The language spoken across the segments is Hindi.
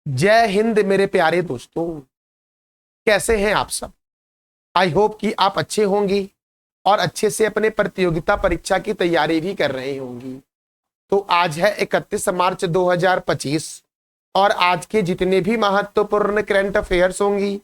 जय हिंद मेरे प्यारे दोस्तों। कैसे हैं आप सब? आई होप कि आप अच्छे होंगे और अच्छे से अपने प्रतियोगिता परीक्षा की तैयारी भी कर रहे होंगी। तो आज है 31 मार्च 2025 और आज के जितने भी महत्वपूर्ण करंट अफेयर्स होंगी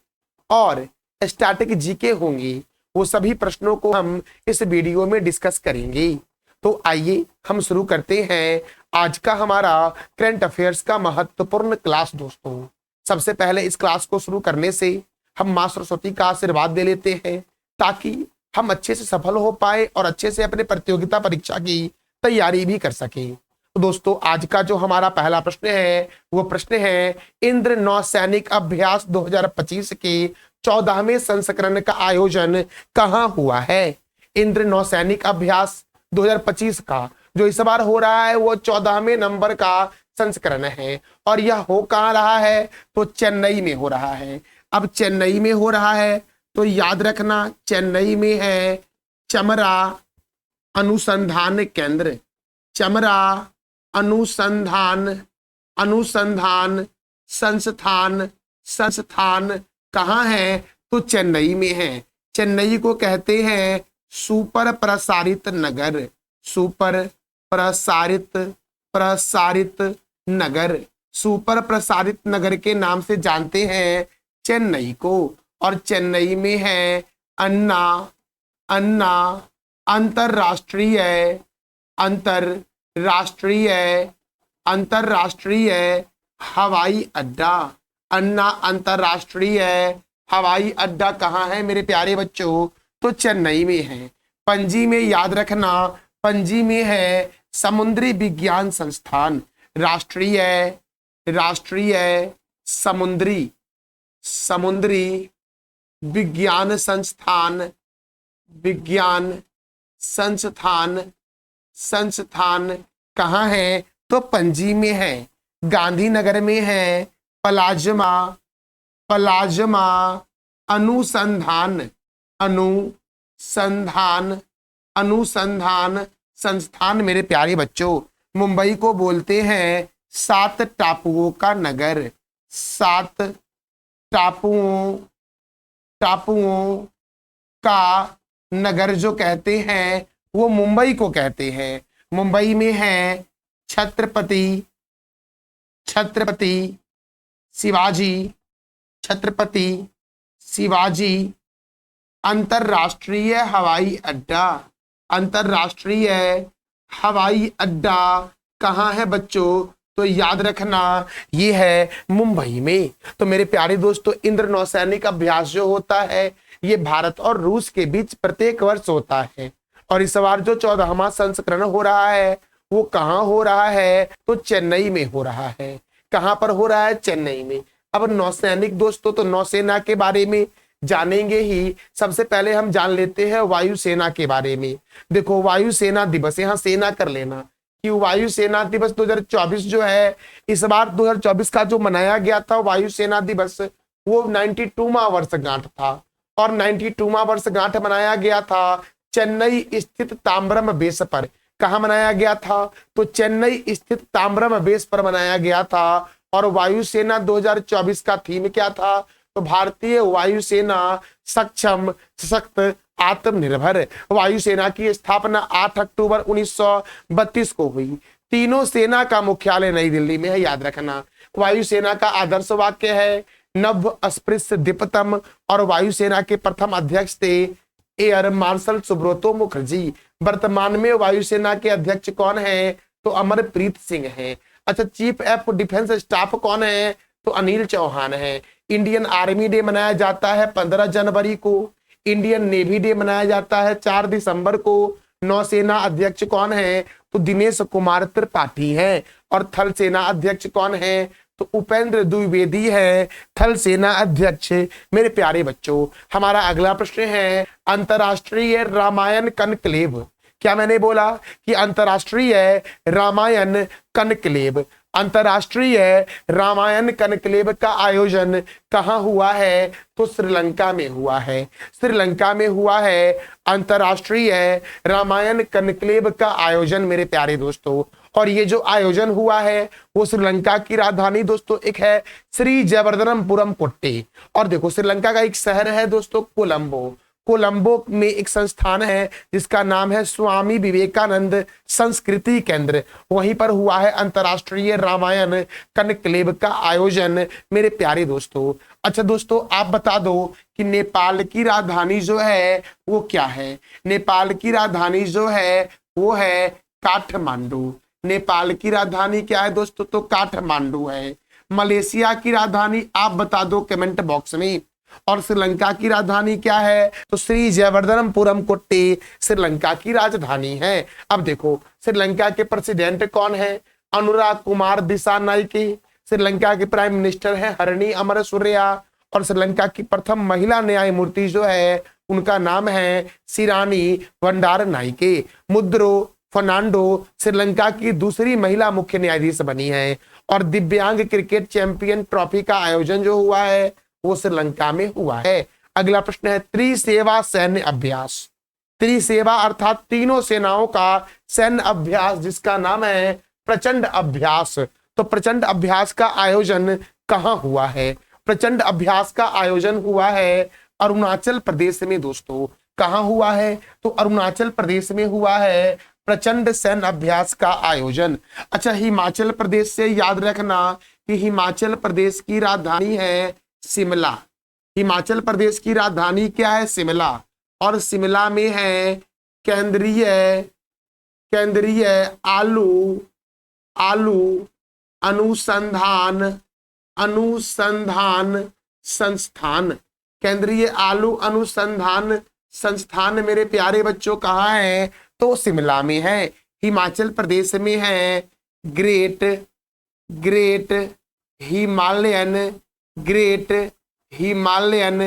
और स्टैटिक जीके होंगी वो सभी प्रश्नों को हम इस वीडियो में डिस्कस करेंगे। तो आइए हम शुरू करते हैं आज का हमारा करंट अफेयर्स का महत्वपूर्ण क्लास। दोस्तों, सबसे पहले इस क्लास को शुरू करने से हम मां सरस्वती का आशीर्वाद दे लेते हैं ताकि हम अच्छे से सफल हो पाए और अच्छे से अपने प्रतियोगिता परीक्षा की तैयारी भी कर सकें। तो दोस्तों, आज का जो हमारा पहला प्रश्न है वो प्रश्न है इंद्र नौसैनिक अभ्यास 2025 के 14वें संस्करण का आयोजन कहाँ हुआ है? इंद्र नौसैनिक अभ्यास 2025 का जो इस बार हो रहा है वो 14वें नंबर का संस्करण है और यह हो कहाँ रहा है? तो चेन्नई में हो रहा है। अब चेन्नई में हो रहा है तो याद रखना चेन्नई में है चमरा अनुसंधान केंद्र। चमरा अनुसंधान अनुसंधान संस्थान कहाँ है? तो चेन्नई में है। चेन्नई को कहते हैं सुपर प्रसारित नगर। सुपर प्रसारित नगर, सुपर प्रसारित नगर के नाम से जानते हैं चेन्नई को। और चेन्नई में है अन्ना अंतरराष्ट्रीय हवाई अड्डा। अन्ना अंतरराष्ट्रीय हवाई अड्डा कहाँ है मेरे प्यारे बच्चों? तो चेन्नई में है। पणजी में याद रखना, पणजी में है समुद्री विज्ञान संस्थान। राष्ट्रीय समुद्री विज्ञान संस्थान कहाँ है? तो पणजी में है। गांधीनगर में है प्लाज्मा अनुसंधान संस्थान मेरे प्यारे बच्चों। मुंबई को बोलते हैं 7 टापुओं का नगर। 7 टापुओं का नगर जो कहते हैं वो मुंबई को कहते हैं। मुंबई में है छत्रपति शिवाजी अंतरराष्ट्रीय हवाई अड्डा। अंतरराष्ट्रीय हवाई अड्डा कहाँ है बच्चों? तो याद रखना ये है मुंबई में। तो मेरे प्यारे दोस्तों, इंद्र नौसैनिक अभ्यास जो होता है ये भारत और रूस के बीच प्रत्येक वर्ष होता है और इस बार जो 14वां संस्करण हो रहा है वो कहाँ हो रहा है? तो चेन्नई में हो रहा है। कहाँ पर हो रहा है? चेन्नई में। अब नौसैनिक दोस्तों, तो नौसेना के बारे में जानेंगे ही। सबसे पहले हम जान लेते हैं वायुसेना के बारे में। देखो, वायुसेना दिवस, यहाँ सेना कर लेना कि वायुसेना दिवस 2024 जो है, इस बार 2024 का जो मनाया गया था वायुसेना दिवस वो 92वां वर्षगांठ था और 92वां वर्षगांठ मनाया गया था चेन्नई स्थित ताम्रम बेस पर। कहाँ मनाया गया था? तो चेन्नई स्थित ताम्रम बेस पर मनाया गया था। और वायुसेना 2024 का थीम क्या था? तो भारतीय वायुसेना सक्षम, सशक्त, आत्मनिर्भर। वायुसेना की स्थापना 8 अक्टूबर 1932 को हुई। तीनों सेना का मुख्यालय नई दिल्ली में है, याद रखना। वायुसेना का आदर्श वाक्य है नभ अस्पृश्य दीप्तम और वायुसेना के प्रथम अध्यक्ष थे एयर मार्शल सुब्रतो मुखर्जी। वर्तमान में वायुसेना के अध्यक्ष कौन है? तो अमरप्रीत सिंह है। अच्छा, चीफ ऑफ डिफेंस स्टाफ कौन है? तो अनिल चौहान है। इंडियन आर्मी डे मनाया जाता है 15 जनवरी को। इंडियन नेवी डे मनाया जाता है 4 दिसंबर को। नौसेना अध्यक्ष कौन है? तो दिनेश कुमार त्रिपाठी है। और थल सेना अध्यक्ष कौन है? तो उपेंद्र द्विवेदी है थल सेना अध्यक्ष। मेरे प्यारे बच्चों, हमारा अगला प्रश्न है अंतरराष्ट्रीय रामायण कनक्लेव। क्या मैंने बोला कि अंतरराष्ट्रीय रामायण कनक्लेव? अंतरराष्ट्रीय रामायण कनक्लेव का आयोजन कहाँ हुआ है? तो श्रीलंका में हुआ है। श्रीलंका में हुआ है अंतरराष्ट्रीय रामायण कनक्लेव का आयोजन मेरे प्यारे दोस्तों। और ये जो आयोजन हुआ है वो श्रीलंका की राजधानी दोस्तों एक है श्री जयवर्धनपुरम कोट्टे। और देखो श्रीलंका का एक शहर है दोस्तों कोलंबो। कोलंबो में एक संस्थान है जिसका नाम है स्वामी विवेकानंद संस्कृति केंद्र। वहीं पर हुआ है अंतर्राष्ट्रीय रामायण कनक्लेव का आयोजन मेरे प्यारे दोस्तों। अच्छा दोस्तों आप बता दो कि नेपाल की राजधानी जो है वो क्या है। नेपाल की राजधानी जो है वो है काठमांडू। नेपाल की राजधानी क्या है दोस्तों, तो काठमांडू है। मलेशिया की राजधानी आप बता दो कमेंट बॉक्स में। और श्रीलंका की राजधानी क्या है, तो श्री जयवर्धनपुरम कोट्टे श्रीलंका की राजधानी है। अब देखो श्रीलंका के प्रेसिडेंट कौन है, अनुराग कुमार दिसानायके। श्रीलंका के प्राइम मिनिस्टर है हरणी अमरसूरिया। और श्रीलंका की प्रथम महिला न्यायमूर्ति जो है उनका नाम है सिरानी बंडारनायके। मुद्रो फर्नांडो श्रीलंका की दूसरी महिला मुख्य न्यायाधीश बनी है। और दिव्यांग क्रिकेट चैंपियन ट्रॉफी का आयोजन जो हुआ है वो श्रीलंका में हुआ है। अगला प्रश्न है त्रिसेवा सैन्य अभ्यास। त्रिसेवा अर्थात तीनों सेनाओं का सैन्य अभ्यास जिसका नाम है प्रचंड अभ्यास। तो प्रचंड अभ्यास का आयोजन कहाँ हुआ है, प्रचंड अभ्यास का आयोजन हुआ है अरुणाचल प्रदेश में दोस्तों। कहाँ हुआ है, तो अरुणाचल प्रदेश में हुआ है प्रचंड सैन्य अभ्यास का आयोजन। अच्छा हिमाचल प्रदेश से याद रखना कि हिमाचल प्रदेश की राजधानी है शिमला। हिमाचल प्रदेश की राजधानी क्या है, शिमला। और शिमला में है केंद्रीय आलू अनुसंधान संस्थान। केंद्रीय आलू अनुसंधान संस्थान मेरे प्यारे बच्चों कहाँ है, तो शिमला में है। हिमाचल प्रदेश में है ग्रेट हिमालयन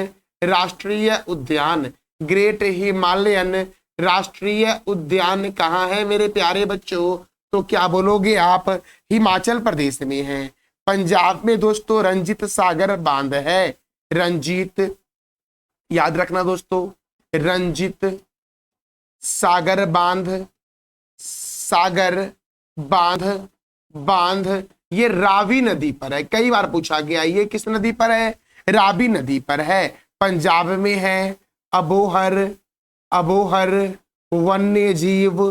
राष्ट्रीय उद्यान। ग्रेट हिमालयन राष्ट्रीय उद्यान कहाँ है मेरे प्यारे बच्चों, तो क्या बोलोगे आप, हिमाचल प्रदेश में है। पंजाब में दोस्तों रंजीत सागर बांध है। रंजीत याद रखना दोस्तों, रंजीत सागर बांध ये रावी नदी पर है। कई बार पूछा गया ये किस नदी पर है, रावी नदी पर है। पंजाब में है अबोहर वन्यजीव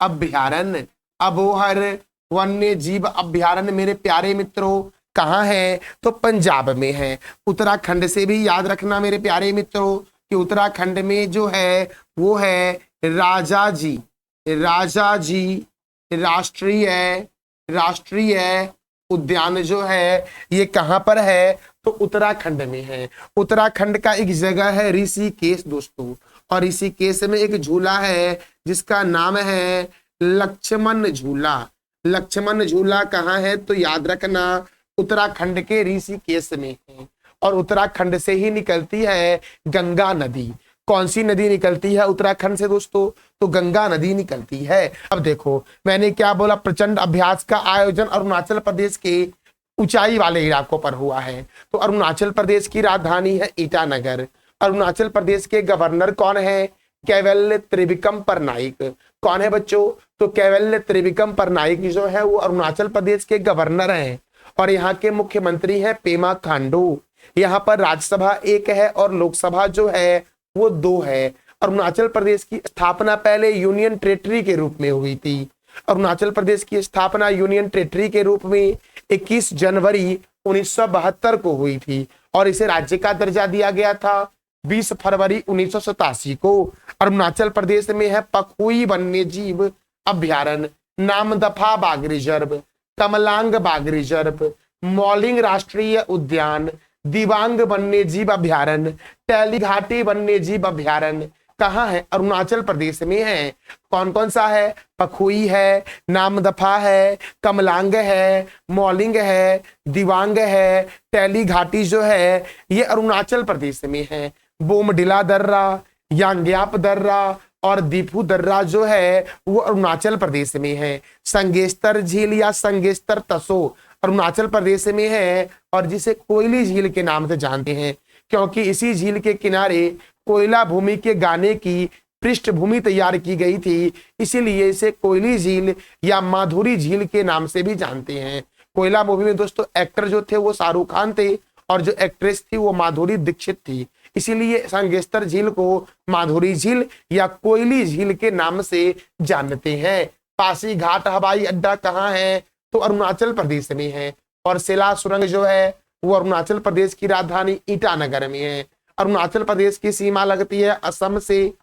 अभ्यारण्य। अबोहर वन्यजीव अभ्यारण्य मेरे प्यारे मित्रों कहाँ है, तो पंजाब में है। उत्तराखंड से भी याद रखना मेरे प्यारे मित्रों कि उत्तराखंड में जो है वो है राजाजी राष्ट्रीय उद्यान जो है ये कहाँ पर है, तो उत्तराखंड में है। उत्तराखंड का एक जगह है ऋषिकेश दोस्तों। और ऋषिकेश में एक झूला है जिसका नाम है लक्ष्मण झूला। लक्ष्मण झूला कहाँ है, तो याद रखना उत्तराखंड के ऋषिकेश में है। और उत्तराखंड से ही निकलती है गंगा नदी। कौन सी नदी निकलती है उत्तराखंड से दोस्तों, तो गंगा नदी निकलती है। अब देखो मैंने क्या बोला, प्रचंड अभ्यास का आयोजन अरुणाचल प्रदेश के ऊंचाई वाले इलाकों पर हुआ है। तो अरुणाचल प्रदेश की राजधानी है ईटानगर। अरुणाचल प्रदेश के गवर्नर कौन है, कैवल्य त्रिविक्रम परनाइक। कौन है बच्चों, तो कैवल्य त्रिविक्रम परनाइक जो है वो अरुणाचल प्रदेश के गवर्नर हैं। और यहाँ के मुख्यमंत्री है पेमा खांडू। यहाँ पर राज्यसभा एक है और लोकसभा जो है वो 2 है। अरुणाचल प्रदेश की स्थापना पहले यूनियन टेरिटरी के रूप में हुई थी। अरुणाचल प्रदेश की स्थापना यूनियन टेरिटरी के रूप में 21 जनवरी 1972 को हुई थी और इसे राज्य का दर्जा दिया गया था 20 फरवरी 1987 को। अरुणाचल प्रदेश में है पखुई वन्यजीव अभ्यारण्य, नामदफा बाघ रिजर्व, कमलांग बाघ रिजर्व, मौलिंग राष्ट्रीय उद्यान, दिबांग वन्यजीव अभ्यारण्य, टैली घाटी वन्यजीव अभ्यारण्य कहाँ है, अरुणाचल प्रदेश में है। कौन कौन सा है, पखुई है, नामदफा है, कमलांग है, मौलिंग है, दिबांग है, टैली घाटी जो है ये अरुणाचल प्रदेश में है। बोमडिला दर्रा, यांग्याप दर्रा और दीफू दर्रा जो है वो अरुणाचल प्रदेश में है। संगेस्तर झील या संगेस्तर तसो अरुणाचल प्रदेश में है और जिसे कोयली झील के नाम से जानते हैं क्योंकि इसी झील के किनारे कोयला भूमि के गाने की पृष्ठभूमि तैयार की गई थी, इसीलिए इसे कोयली झील या माधुरी झील के नाम से भी जानते हैं। कोयला मूवी में दोस्तों एक्टर जो थे वो शाहरुख खान थे और जो एक्ट्रेस थी वो माधुरी दीक्षित थी, इसीलिए सांगेस्तर झील को माधुरी झील या कोयली झील के नाम से जानते हैं। पासीघाट हवाई अड्डा कहाँ है? तो अरुणाचल प्रदेश में है। और सेला सुरंग जो है वो अरुणाचल प्रदेश की राजधानी ईटानगर में है। अरुणाचल प्रदेश की सीमा लगती है असम से,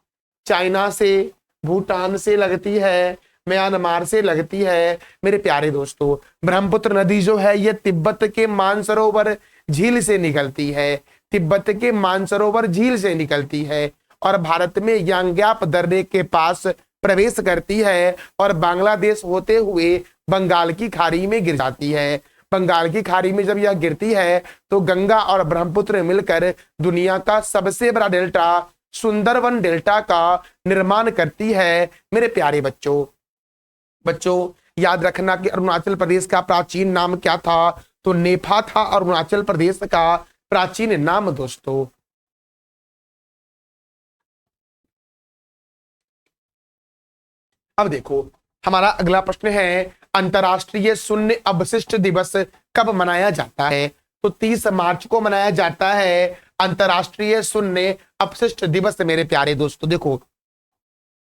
चाइना से, भूटान से लगती है, म्यांमार से लगती है। मेरे प्यारे दोस्तों, ब्रह्मपुत्र नदी जो है ये तिब्बत के मानसरोवर झील से निकलती है, तिब्बत के मानसरोवर झील से निकलती है और भारत में यांग्याप दर्रे के पास प्रवेश करती है और बांग्लादेश होते हुए बंगाल की खाड़ी में गिर जाती है। बंगाल की खाड़ी में जब यह गिरती है तो गंगा और ब्रह्मपुत्र मिलकर दुनिया का सबसे बड़ा डेल्टा सुंदरवन डेल्टा का निर्माण करती है। मेरे प्यारे बच्चों याद रखना कि अरुणाचल प्रदेश का प्राचीन नाम क्या था? तो नेफा था अरुणाचल प्रदेश का प्राचीन नाम दोस्तों। अब देखो हमारा अगला प्रश्न है, अंतरराष्ट्रीय शून्य अवशिष्ट दिवस कब मनाया जाता है? तो 30 मार्च को मनाया जाता है अंतरराष्ट्रीय शून्य अपशिष्ट दिवस। मेरे प्यारे दोस्तों देखो,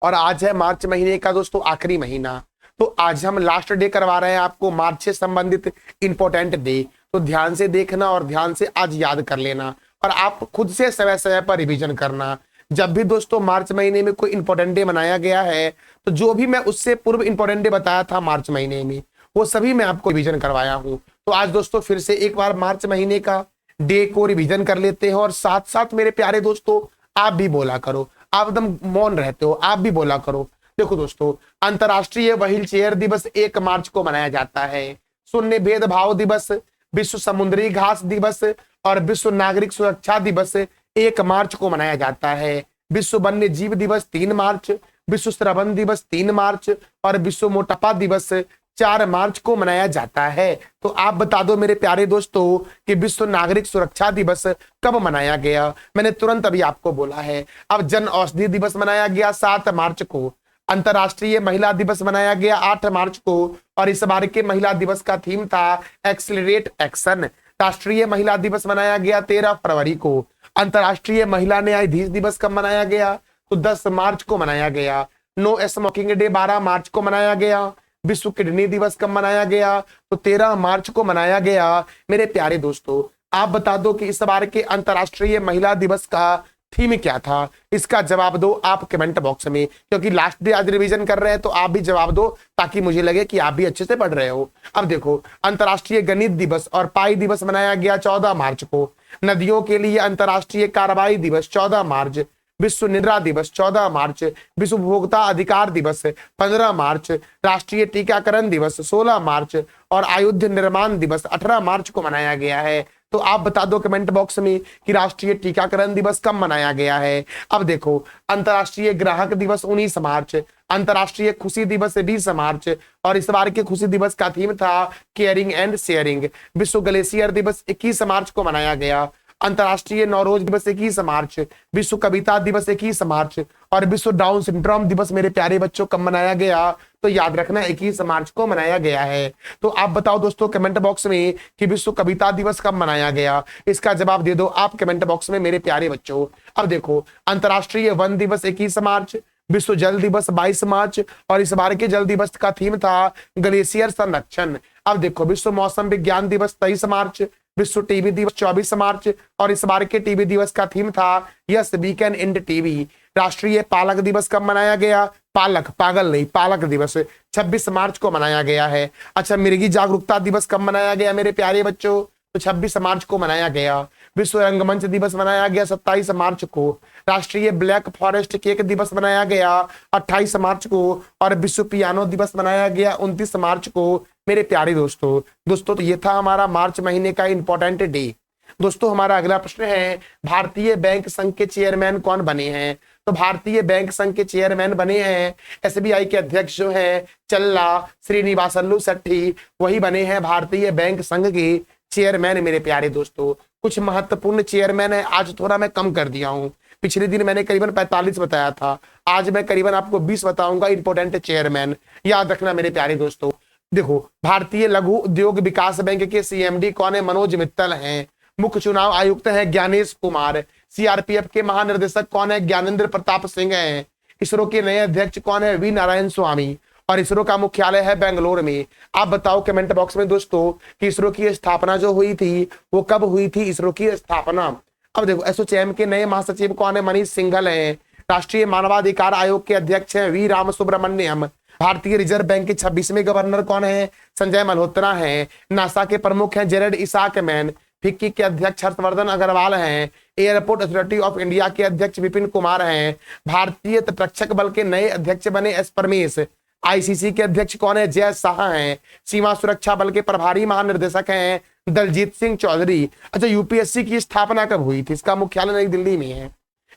और आज है मार्च महीने का दोस्तों आखिरी महीना, तो आज हम लास्ट डे करवा रहे हैं आपको मार्च से संबंधित इंपॉर्टेंट डे। तो ध्यान से देखना और ध्यान से आज याद कर लेना और आप खुद से समय समय पर रिवीजन करना। जब भी दोस्तों मार्च महीने में कोई इंपॉर्टेंट डे मनाया गया है तो जो भी मैं उससे पूर्व इंपॉर्टेंट डे बताया था मार्च महीने में वो सभी मैं आपको रिवीजन करवाया हूं। तो आज दोस्तों फिर से एक बार मार्च महीने का डे को रिवीजन कर लेते हैं और साथ साथ मेरे प्यारे दोस्तों आप भी बोला करो, आप एकदम मौन रहते हो, आप भी बोला करो। देखो दोस्तों, अंतरराष्ट्रीय व्हील चेयर दिवस 1 मार्च को मनाया जाता है। शून्य भेदभाव दिवस, विश्व समुद्री घास दिवस और विश्व नागरिक सुरक्षा दिवस 1 मार्च को मनाया जाता है। विश्व वन्य जीव दिवस 3 मार्च, विश्व श्रवण दिवस 3 मार्च और विश्व मोटापा दिवस 4 मार्च को मनाया जाता है। तो आप बता दो मेरे प्यारे दोस्तों कि विश्व नागरिक सुरक्षा दिवस कब मनाया गया? मैंने तुरंत अभी आपको बोला है। अब जन औषधि दिवस मनाया गया 7 मार्च को, अंतरराष्ट्रीय महिला दिवस मनाया गया 8 मार्च को और इस बार के महिला दिवस का थीम था एक्सेलरेट एक्शन। राष्ट्रीय महिला दिवस मनाया गया 13 फरवरी को। अंतरराष्ट्रीय महिला न्यायाधीश दिवस कब मनाया गया? तो 10 मार्च को मनाया गया। नो स्मोकिंग डे 12 मार्च को मनाया गया। विश्व किडनी दिवस कब मनाया गया? तो 13 मार्च को मनाया गया। मेरे प्यारे दोस्तों आप बता दो कि इस बार के अंतरराष्ट्रीय महिला दिवस का थीम क्या था? इसका जवाब दो आप कमेंट बॉक्स में, क्योंकि लास्ट डे आज रिवीजन कर रहे हैं तो आप भी जवाब दो ताकि मुझे लगे कि आप भी अच्छे से पढ़ रहे हो। अब देखो, अंतरराष्ट्रीय गणित दिवस और पाई दिवस मनाया गया 14 मार्च को। नदियों के लिए अंतरराष्ट्रीय कार्रवाई दिवस 14 मार्च, विश्व निद्रा दिवस 14 मार्च, विश्व उपभोक्ता अधिकार दिवस 15 मार्च, राष्ट्रीय टीकाकरण दिवस 16 मार्च और आयुध निर्माण दिवस 18 मार्च को मनाया गया है। तो आप बता दो कमेंट बॉक्स में कि राष्ट्रीय टीकाकरण दिवस कब मनाया गया है। अब देखो, अंतरराष्ट्रीय ग्राहक दिवस 19 मार्च, अंतरराष्ट्रीय खुशी दिवस 20 मार्च और इस बार के खुशी दिवस का थीम था केयरिंग एंड शेयरिंग। विश्व ग्लेशियर दिवस 21 मार्च को मनाया गया। अंतरराष्ट्रीय नौरोज दिवस 21 मार्च, विश्व कविता दिवस 21 मार्च और विश्व डाउन सिंड्रोम दिवस मेरे प्यारे बच्चों कब मनाया गया? तो याद रखना 21 मार्च को मनाया गया है। तो आप बताओ दोस्तों कमेंट बॉक्स में कि विश्व कविता दिवस कब मनाया गया? इसका जवाब दे दो आप कमेंट बॉक्स में मेरे प्यारे बच्चों। अब देखो, अंतरराष्ट्रीय वन दिवस 21 मार्च, विश्व जल दिवस 22 मार्च और इस बार के जल दिवस का थीम था ग्लेशियर संरक्षण। अब देखो, विश्व मौसम विज्ञान दिवस 23 मार्च, विश्व टीबी दिवस 24 मार्च और इस बार के टीबी दिवस का थीम था yes we can end TB. राष्ट्रीय पालक दिवस कब मनाया गया? पालक, पागल नहीं, पालक दिवस 26 मार्च को मनाया गया है। अच्छा, मिर्गी जागरूकता दिवस कब मनाया गया मेरे प्यारे बच्चों? तो 26 मार्च को मनाया गया। विश्व रंगमंच दिवस मनाया गया 27 मार्च को। राष्ट्रीय ब्लैक फॉरेस्ट केक दिवस मनाया गया 28 मार्च को और विश्व पियानो दिवस मनाया गया 29 मार्च को। मेरे प्यारे दोस्तों तो ये था हमारा मार्च महीने का इंपॉर्टेंट डे। दोस्तों हमारा अगला प्रश्न है, भारतीय बैंक संघ के चेयरमैन कौन बने हैं? तो भारतीय बैंक संघ के चेयरमैन बने हैं एसबीआई के अध्यक्ष जो हैं चल्ला श्रीनिवासल्लू शेट्टी, वही बने हैं भारतीय बैंक संघ के चेयरमैन। मेरे प्यारे दोस्तों कुछ महत्वपूर्ण चेयरमैन है, आज थोड़ा मैं कम कर दिया हूं, पिछले दिन मैंने करीबन 45 बताया था, आज मैं करीबन आपको 20 बताऊंगा इंपोर्टेंट चेयरमैन। याद रखना मेरे प्यारे दोस्तों। देखो, भारतीय लघु उद्योग विकास बैंक के सीएमडी कौन है? मनोज मित्तल हैं। मुख्य चुनाव आयुक्त है ज्ञानेश कुमार। सीआरपीएफ के महानिर्देशक कौन है? ज्ञानेंद्र प्रताप सिंह हैं। इसरो के नए अध्यक्ष कौन है? वी नारायण स्वामी। और इसरो का मुख्यालय है बेंगलोर में। आप बताओ कमेंट बॉक्स में दोस्तों कि इसरो की स्थापना जो हुई थी वो कब हुई थी? इसरो की स्थापना। अब देखो, एसोचैम के नए महासचिव कौन है? मनीष सिंघल हैं। राष्ट्रीय मानवाधिकार आयोग के अध्यक्ष हैं वी राम सुब्रमण्यम। भारतीय रिजर्व बैंक के 26वें गवर्नर कौन है? संजय मल्होत्रा हैं। नासा के प्रमुख हैं जेरेड इसाक मैन। फिक्की के अध्यक्ष हर्षवर्धन अग्रवाल हैं। एयरपोर्ट अथॉरिटी ऑफ इंडिया के अध्यक्ष विपिन कुमार हैं। भारतीय तटरक्षक बल के नए अध्यक्ष बने एस परमेश। आईसीसी के अध्यक्ष कौन है? जय शाह हैं। सीमा सुरक्षा बल के प्रभारी महानिर्देशक हैं दलजीत सिंह चौधरी। अच्छा, यूपीएससी की स्थापना कब हुई थी? इसका मुख्यालय नई दिल्ली में है।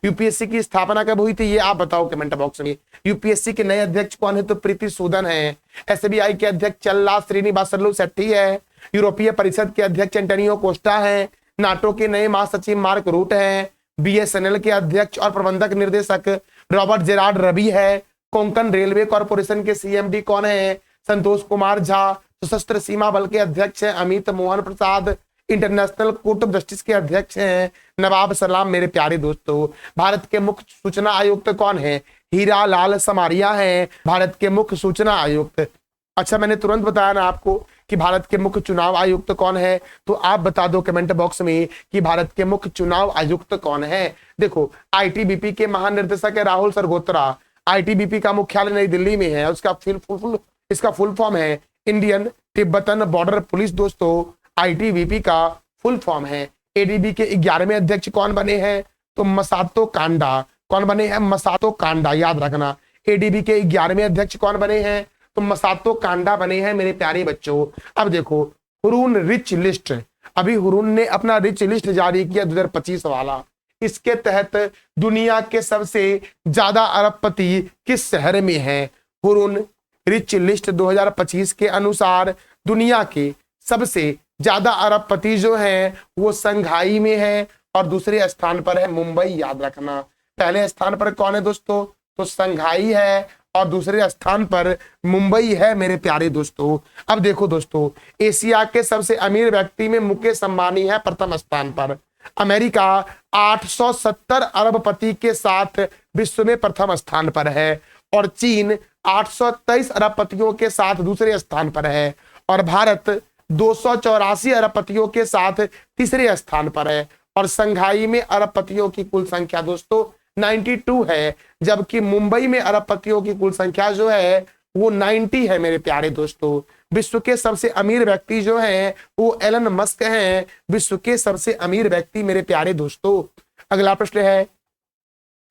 यूपीएससी की स्थापना कब हुई थी ये आप बताओ कमेंट बॉक्स में। यूपीएससी के नए अध्यक्ष कौन है? तो प्रीति सूदन है। एसबीआई के अध्यक्ष चल्ला श्रीनिवासलु शेट्टी है। यूरोपीय परिषद के अध्यक्ष एंटोनियो कोस्टा है। नाटो के नए महासचिव मार्क रूट हैं। बीएसएनएल के अध्यक्ष और प्रबंधक निर्देशक रॉबर्ट जेरार्ड रवि है। कोंकण रेलवे कॉर्पोरेशन के सीएमडी कौन है? संतोष कुमार झा। सशस्त्र सीमा बल के अध्यक्ष हैं Amit Mohan Prasad. International court of justice के अध्यक्ष हैं नवाब सलाम। मेरे प्यारे दोस्तों, भारत के मुख्य सूचना आयुक्त कौन है? हीरा लाल समारिया हैं भारत के मुख्य सूचना आयुक्त। अच्छा, मैंने तुरंत बताया ना आपको कि भारत के मुख्य चुनाव आयुक्त कौन है, तो आप बता दो कमेंट बॉक्स में कि भारत के मुख्य चुनाव आयुक्त कौन है। देखो, आईटीबीपी के महानिर्देशक है राहुल सरगोत्रा। आईटीबीपी का मुख्यालय नई दिल्ली में है। इसका फुल फॉर्म है इंडियन तिब्बतन बॉर्डर पुलिस। दोस्तों, आईटीबीपी का फुल फॉर्म है। एडीबी के 11वें अध्यक्ष कौन बने हैं? तो मसातो कांडा। कौन बने हैं? मसातो कांडा। याद रखना, एडीबी के 11वें अध्यक्ष कौन बने हैं? तो मसातो कांडा बने हैं मेरे प्यारे बच्चों। अब देखो, हुरून रिच लिस्ट, अभी हुरून ने अपना रिच लिस्ट जारी किया 2025 वाला। इसके तहत दुनिया के सबसे ज्यादा अरबपति किस शहर में है? हुरून रिच लिस्ट 2025 के अनुसार दुनिया के सबसे ज्यादा अरबपति जो है वो संघाई में है और दूसरे स्थान पर है मुंबई। याद रखना, पहले स्थान पर कौन है दोस्तों? तो संघाई है और दूसरे स्थान पर मुंबई है मेरे प्यारे दोस्तों। अब देखो दोस्तों, एशिया के सबसे अमीर व्यक्ति में मुकेश अंबानी है प्रथम स्थान पर। अमेरिका 870 अरबपति के साथ विश्व में प्रथम स्थान पर है और चीन 823 अरबपतियों के साथ दूसरे स्थान पर है और भारत 284 अरबपतियों के साथ तीसरे स्थान पर है और संघाई में अरबपतियों की कुल संख्या दोस्तों 92 है, जबकि मुंबई में अरबपतियों की कुल संख्या जो है वो 90 है मेरे प्यारे दोस्तों। विश्व के सबसे अमीर व्यक्ति जो हैं वो एलन मस्क हैं, विश्व के सबसे अमीर व्यक्ति मेरे प्यारे दोस्तों। अगला प्रश्न है,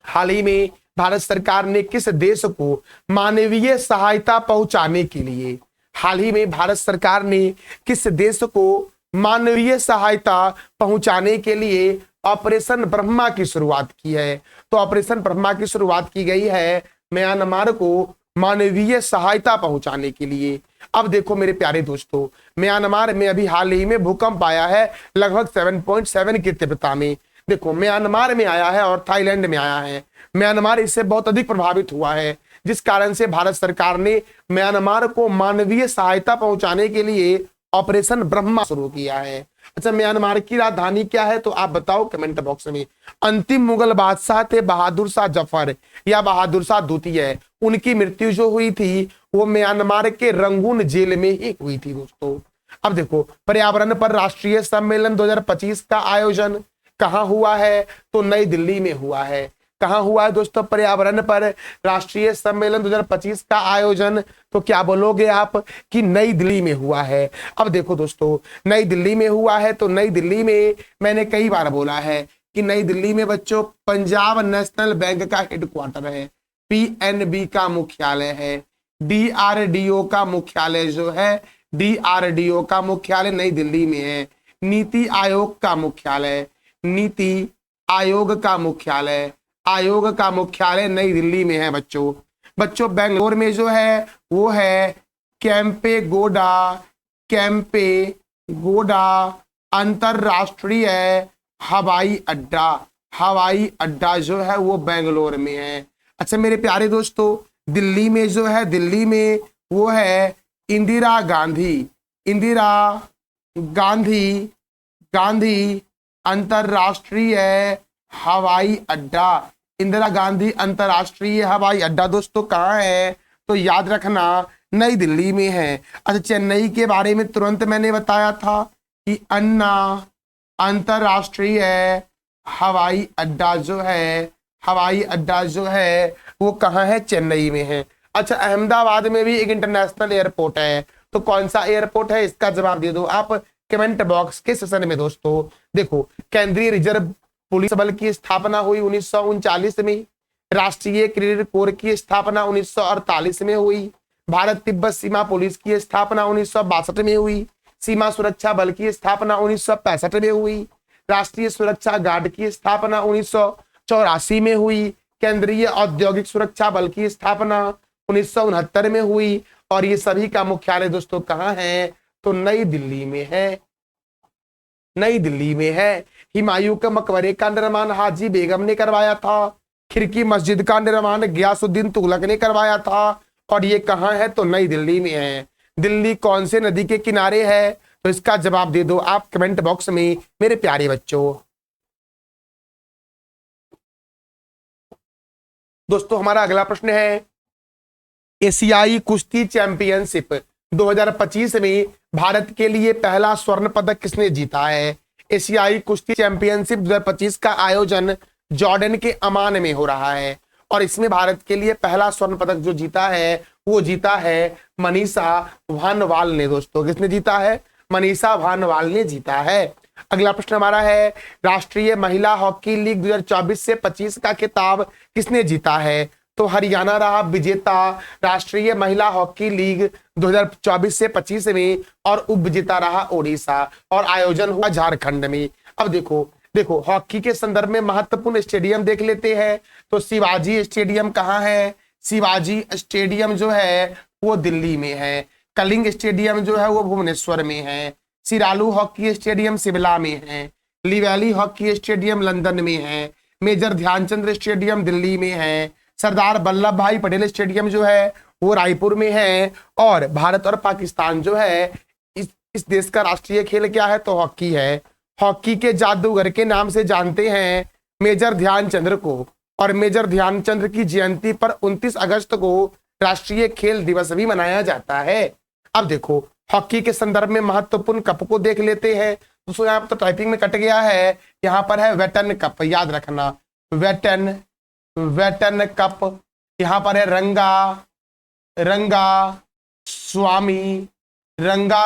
हाल ही में भारत सरकार ने किस देश को मानवीय सहायता पहुंचाने के लिए, हाल ही में भारत सरकार ने किस देश को मानवीय सहायता पहुंचाने के लिए ऑपरेशन ब्रह्मा की शुरुआत की है? तो ऑपरेशन ब्रह्मा की शुरुआत की गई है म्यांमार को मानवीय सहायता पहुंचाने के लिए। अब देखो मेरे प्यारे दोस्तों, म्यांमार में अभी हाल ही में भूकंप आया है लगभग 7.7 की तीव्रता में। देखो, म्यांमार में आया है और थाईलैंड में आया है। म्यांमार इससे बहुत अधिक प्रभावित हुआ है, जिस कारण से भारत सरकार ने म्यांमार को मानवीय सहायता पहुंचाने के लिए ऑपरेशन ब्रह्मा शुरू किया है। अच्छा, म्यांमार की राजधानी क्या है तो आप बताओ कमेंट बॉक्स में। अंतिम मुगल बादशाह थे बहादुर शाह जफर या बहादुर शाह द्वितीय। उनकी मृत्यु जो हुई थी वो म्यांमार के रंगून जेल में ही हुई थी दोस्तों। अब देखो, पर्यावरण पर राष्ट्रीय सम्मेलन 2025 का आयोजन कहाँ हुआ है? तो नई दिल्ली में हुआ है। कहाँ हुआ है दोस्तों पर्यावरण पर राष्ट्रीय सम्मेलन 2025 का आयोजन? तो क्या बोलोगे आप कि नई दिल्ली में हुआ है। अब देखो दोस्तों, नई दिल्ली में हुआ है तो नई दिल्ली में मैंने कई बार बोला है कि नई दिल्ली में बच्चों पंजाब नेशनल बैंक का हेडक्वार्टर है, पीएनबी का मुख्यालय है, डीआरडीओ का मुख्यालय जो है डीआरडीओ का मुख्यालय नई दिल्ली में है, नीति आयोग का मुख्यालय, नीति आयोग का मुख्यालय, आयोग का मुख्यालय नई दिल्ली में है बच्चों। बेंगलोर में जो है वो है कैंपे गोडा अंतरराष्ट्रीय हवाई अड्डा। हवाई अड्डा जो है वो बेंगलोर में है। अच्छा मेरे प्यारे दोस्तों, दिल्ली में जो है, दिल्ली में वो है इंदिरा गांधी, इंदिरा गांधी गांधी अंतरराष्ट्रीय हवाई अड्डा। इंदिरा गांधी अंतरराष्ट्रीय हवाई अड्डा दोस्तों कहाँ है? तो याद रखना नई दिल्ली में है। अच्छा चेन्नई के बारे में तुरंत मैंने बताया था कि अन्ना अंतरराष्ट्रीय हवाई अड्डा जो है, हवाई अड्डा जो है वो कहाँ है? चेन्नई में है। अच्छा अहमदाबाद में भी एक इंटरनेशनल एयरपोर्ट है, तो कौन सा एयरपोर्ट है? इसका जवाब दे दो आप कमेंट बॉक्स के सेशन में दोस्तों। देखो केंद्रीय रिजर्व पुलिस बल की स्थापना हुई 1939 में, राष्ट्रीय क्रेडिट कोर की स्थापना 1948 में हुई, भारत तिब्बत सीमा पुलिस की स्थापना 1962 में हुई, सीमा सुरक्षा बल की स्थापना 1965 में हुई, राष्ट्रीय सुरक्षा गार्ड की स्थापना 1984 में हुई, केंद्रीय औद्योगिक सुरक्षा बल की स्थापना 1969 में हुई, और ये सभी का मुख्यालय दोस्तों कहाँ है? तो नई दिल्ली में है, नई दिल्ली में है। हुमायूं के मकबरे का निर्माण हाजी बेगम ने करवाया था, खिड़की मस्जिद का निर्माण गयासुद्दीन तुगलक ने करवाया था, और ये कहाँ है? तो नई दिल्ली में है। दिल्ली कौन से नदी के किनारे है? तो इसका जवाब दे दो आप कमेंट बॉक्स में मेरे प्यारे बच्चों। दोस्तों हमारा अगला प्रश्न है, एशियाई कुश्ती चैंपियनशिप 2025 में भारत के लिए पहला स्वर्ण पदक किसने जीता है? एशियाई कुश्ती चैंपियनशिप 2025 का आयोजन जॉर्डन के अमान में हो रहा है, और इसमें भारत के लिए पहला स्वर्ण पदक जो जीता है वो जीता है मनीषा भानवाल ने दोस्तों। किसने जीता है? मनीषा भानवाल ने जीता है। अगला प्रश्न हमारा है, राष्ट्रीय महिला हॉकी लीग 2024 से 25 का खिताब किसने जीता है? तो हरियाणा रहा विजेता राष्ट्रीय महिला हॉकी लीग 2024 से 25 में, और उप विजेता रहा ओडिशा, और आयोजन हुआ झारखंड में। अब देखो देखो हॉकी के संदर्भ में महत्वपूर्ण स्टेडियम देख लेते हैं। तो शिवाजी स्टेडियम कहाँ है? शिवाजी स्टेडियम जो है वो दिल्ली में है। कलिंग स्टेडियम जो है वो भुवनेश्वर में है। सिरालू हॉकी स्टेडियम शिमला में है। लिवेली हॉकी स्टेडियम लंदन में है। मेजर ध्यानचंद स्टेडियम दिल्ली में है। सरदार वल्लभ भाई पटेल स्टेडियम जो है वो रायपुर में है। और भारत और पाकिस्तान जो है इस देश का राष्ट्रीय खेल क्या है? तो हॉकी है। हॉकी के जादूगर के नाम से जानते हैं मेजर ध्यानचंद्र को, और मेजर ध्यानचंद्र की जयंती पर 29 अगस्त को राष्ट्रीय खेल दिवस भी मनाया जाता है। अब देखो हॉकी के संदर्भ में महत्वपूर्ण कप को देख लेते हैं। दोस्तों यहाँ पर तो टाइपिंग में कट गया है, यहाँ पर है वेटन कप, याद रखना वेटन कप। यहाँ पर है रंगा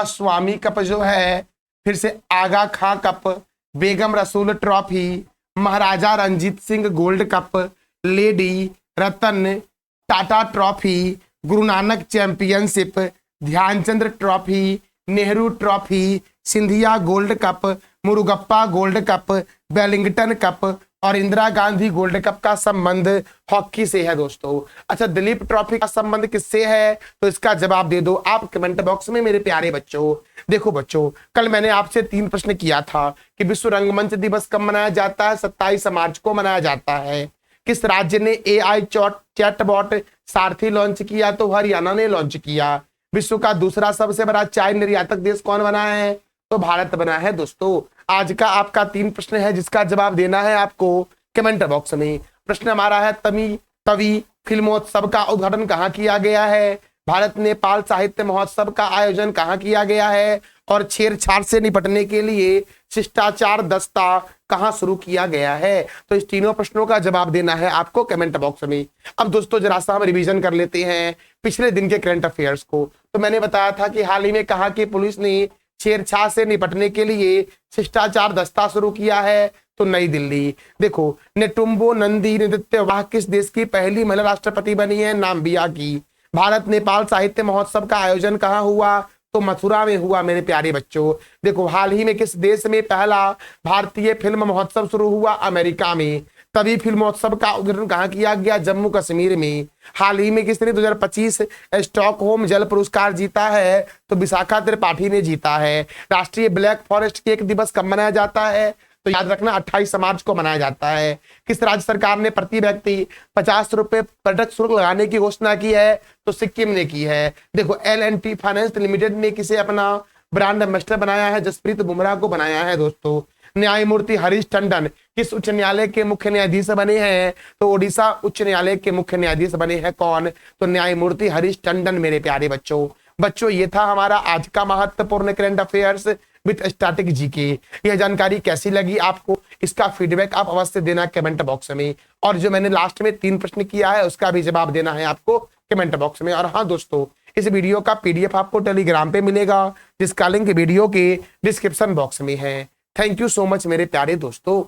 स्वामी कप जो है, फिर से आगा खां cup, Begum Rasool trophy, Maharaja Ranjit Singh gold cup, lady Ratan Tata trophy, Guru Nanak championship, Dhyanchandra trophy, Nehru trophy, Scindia gold cup, Murugappa gold cup, Wellington cup, और इंदिरा गांधी गोल्ड कप का संबंध हॉकी से है दोस्तों। अच्छा दिलीप ट्रॉफी का संबंध किससे है? तो इसका जवाब दे दो आप कमेंट बॉक्स में मेरे प्यारे बच्चों। देखो बच्चों कल मैंने आपसे 3 प्रश्न किया था कि विश्व रंगमंच दिवस कब मनाया जाता है? 27 मार्च को मनाया जाता है। किस राज्य ने AI चैटबॉट सारथी लॉन्च किया? तो हरियाणा ने लॉन्च किया। विश्व का दूसरा सबसे बड़ा चाय निर्यातक देश कौन बना है? तो भारत बना है दोस्तों। आज का आपका 3 प्रश्न है जिसका जवाब देना है आपको कमेंट बॉक्स में। प्रश्न हमारा है, तवी फिल्मोत्सव का उद्घाटन कहाँ किया गया है? भारत नेपाल साहित्य महोत्सव का आयोजन कहाँ किया गया है? और छेड़छाड़ से निपटने के लिए शिष्टाचार दस्ता कहाँ शुरू किया गया है? तो इस तीनों प्रश्नों का जवाब देना है आपको कमेंट बॉक्स में। अब दोस्तों जरा सा हम रिवीजन कर लेते हैं पिछले दिन के करंट अफेयर्स को। तो मैंने बताया था कि हाल ही में कहा कि पुलिस ने छेड़छाड़ से निपटने के लिए शिष्टाचार दस्ता शुरू किया है? तो नई दिल्ली। देखो नेटुम्बो नंदी नृत्यवाह किस देश की पहली महिला राष्ट्रपति बनी है? नाम्बिया की। भारत नेपाल साहित्य महोत्सव का आयोजन कहाँ हुआ? तो मथुरा में हुआ मेरे प्यारे बच्चों। देखो हाल ही में किस देश में पहला भारतीय फिल्म महोत्सव शुरू हुआ? अमेरिका में। तभी फिल्मोत्सव का उद्घाटन कहाँ किया गया? जम्मू कश्मीर में। हाल ही में किसने 2025 स्टॉकहोम जल पुरस्कार जीता है? तो विशाखा त्रिपाठी ने जीता है। राष्ट्रीय ब्लैक फॉरेस्ट केक दिवस कब मनाया जाता है? तो याद रखना 28 मार्च को मनाया जाता है। किस राज्य सरकार ने प्रति व्यक्ति 50 रुपए पर्यटक शुल्क लगाने की घोषणा की है? तो सिक्किम ने की है। देखो L&T फाइनेंस लिमिटेड ने किसे अपना ब्रांड एम्बेसडर बनाया है? जसप्रीत बुमराह को बनाया है दोस्तों। न्यायमूर्ति हरीश टंडन किस उच्च न्यायालय के मुख्य न्यायाधीश बने हैं? तो ओडिशा उच्च न्यायालय के मुख्य न्यायाधीश बने हैं कौन? तो न्यायमूर्ति हरीश टंडन मेरे प्यारे बच्चों ये था हमारा आज का महत्वपूर्ण current affairs with static GK. यह जानकारी कैसी लगी आपको? इसका फीडबैक आप अवश्य देना कमेंट बॉक्स में, और जो मैंने लास्ट में 3 प्रश्न किया है उसका भी जवाब देना है आपको कमेंट बॉक्स में। और हाँ दोस्तों, इस वीडियो का PDF आपको टेलीग्राम पे मिलेगा, जिसका लिंक वीडियो के डिस्क्रिप्शन बॉक्स में है। थैंक यू सो मच मेरे प्यारे दोस्तों।